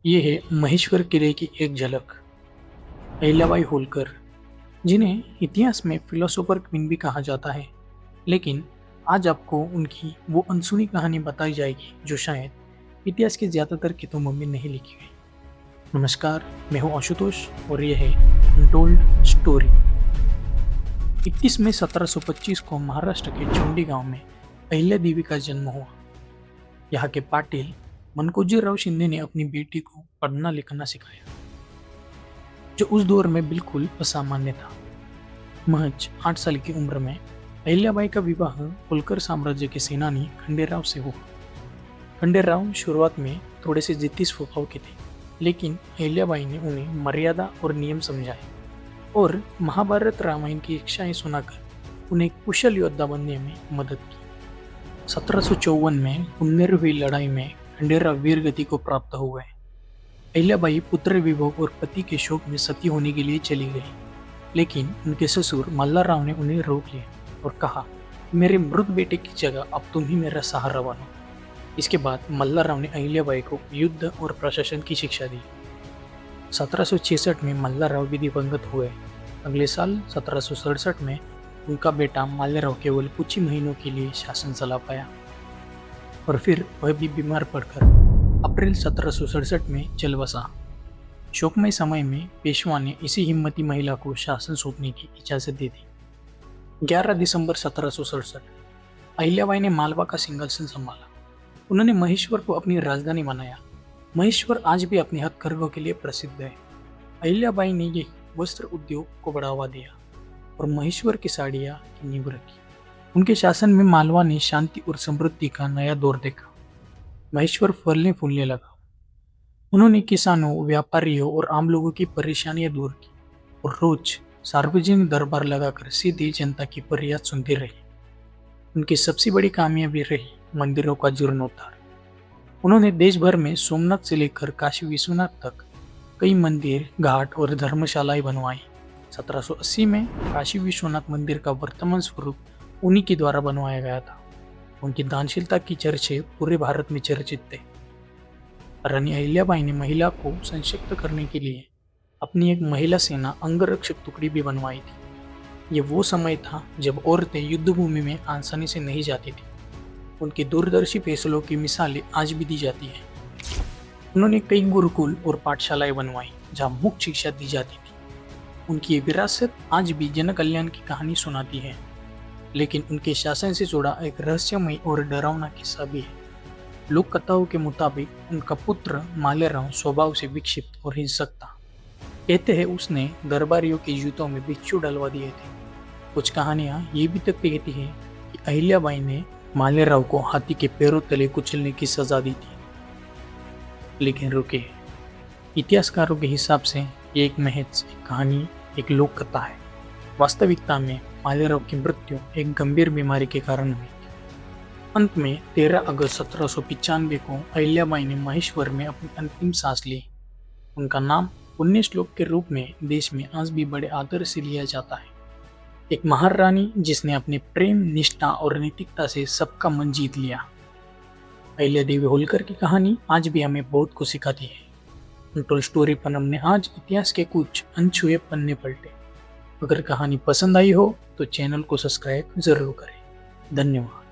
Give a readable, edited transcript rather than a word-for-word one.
ये है महेश्वर किले की एक झलक। अहिल्याबाई होलकर, जिन्हें इतिहास में फिलोसोफर क्वीन भी कहा जाता है, लेकिन आज आपको उनकी वो अनसुनी कहानी बताई जाएगी जो शायद इतिहास के ज़्यादातर किताबों में नहीं लिखी गई। नमस्कार, मैं हूँ आशुतोष और ये है अनटोल्ड स्टोरी। 21 मई 1725 को महाराष्ट्र के चोंडी गांव में अहिल्या देवी का जन्म हुआ। यहाँ के पाटिल मनकोजीराव शिंदे ने अपनी बेटी को पढ़ना लिखना सिखाया, जो उस दौर में बिल्कुल असामान्य था। महज 8 साल की उम्र में अहिल्याबाई का विवाह होलकर साम्राज्य के सेनानी खंडेराव से हुआ। खंडेराव शुरुआत में थोड़े से जिद्दी स्वभाव के थे, लेकिन अहिल्याबाई ने उन्हें मर्यादा और नियम समझाए और महाभारत रामायण की इच्छाएं सुनाकर उन्हें एक कुशल योद्धा बनने में मदद की। 1754 में पुन्नेर हुई लड़ाई में खंडेराव वीर गति को प्राप्त हुए। अहिल्याबाई पुत्र विभोग और पति के शोक में सती होने के लिए चली गई, लेकिन उनके ससुर मल्हारराव ने उन्हें रोक लिया और कहा, मेरे मृत बेटे की जगह अब तुम ही मेरा सहारा बनो। इसके बाद मल्हारराव ने अहिल्याबाई को युद्ध और प्रशासन की शिक्षा दी। 1766 में मल्हारराव भी दिवंगत हुए। अगले साल 1767 में उनका बेटा माल्यराव केवल कुछ ही महीनों के लिए शासन चला पाया और फिर वह भी बीमार पड़कर अप्रैल 1767 में चल बसा। शोकमय समय में पेशवा ने इसी हिम्मती महिला को शासन सौंपने की इजाजत दे दी। 11 दिसंबर 1767 अहिल्याबाई ने मालवा का सिंहासन संभाला। उन्होंने महेश्वर को अपनी राजधानी बनाया। महेश्वर आज भी अपने हथकरघों के लिए प्रसिद्ध है। अहिल्याबाई ने ये वस्त्र उद्योग को बढ़ावा दिया और महेश्वर की साड़ियाँ की नींव रखी। उनके शासन में मालवा ने शांति और समृद्धि का नया दौर देखा। महेश्वर फलने फूलने लगा। उन्होंने किसानों, व्यापारियों और आम लोगों की परेशानियां दूर की और रोज सार्वजनिक दरबार लगाकर सीधी जनता की फरियाद सुनती रही। उनकी सबसे बड़ी कामयाबी रही मंदिरों का जीर्णोद्धार। उन्होंने देश भर में सोमनाथ से लेकर काशी विश्वनाथ तक कई मंदिर, घाट और धर्मशालाएं बनवाई। 1780 में काशी विश्वनाथ मंदिर का वर्तमान स्वरूप उन्हीं के द्वारा बनवाया गया था। उनकी दानशीलता की चर्चे पूरे भारत में चर्चित थे। रानी अहिल्याबाई ने महिला को सशक्त करने के लिए अपनी एक महिला सेना अंगरक्षक टुकड़ी भी बनवाई थी। ये वो समय था जब औरतें युद्ध भूमि में आसानी से नहीं जाती थी। उनके दूरदर्शी फैसलों की मिसालें आज भी दी जाती हैं। उन्होंने कई गुरुकुल और पाठशालाएं बनवाई जहाँ मुक्त शिक्षा दी जाती थी। उनकी ये विरासत आज भी जन कल्याण की कहानी सुनाती है, लेकिन उनके शासन से जुड़ा एक रहस्यमय और डरावना किस्सा भी है। लोक कथाओं के मुताबिक उनका पुत्र माल्यराव स्वभाव से विक्षिप्त और हिंसक था। कहते हैं उसने दरबारियों के जूतों में बिच्छू डलवा दिए थे। कुछ कहानियां ये भी तक कहती हैं कि अहिल्याबाई ने माल्यराव को हाथी के पैरों तले कुचलने की सजा दी थी। लेकिन रुके, इतिहासकारों के हिसाब से ये एक महज एक कहानी, एक लोक कथा है। वास्तविकता में माल्यराव की मृत्यु एक गंभीर बीमारी के कारण हुई। अंत में 13 अगस्त 1795 को अहिल्याबाई ने महेश्वर में अपनी अंतिम सांस ली। उनका नाम पुण्य श्लोक के रूप में देश में आज भी बड़े आदर से लिया जाता है। एक महारानी जिसने अपने प्रेम, निष्ठा और नैतिकता से सबका मन जीत लिया। अहिल्या देवी होलकर की कहानी आज भी हमें बहुत कुछ सिखाती है। अनटोल्ड स्टोरी पर हमने आज इतिहास के कुछ अनछुए पन्ने पलटे। अगर कहानी पसंद आई हो तो चैनल को सब्सक्राइब जरूर करें। धन्यवाद।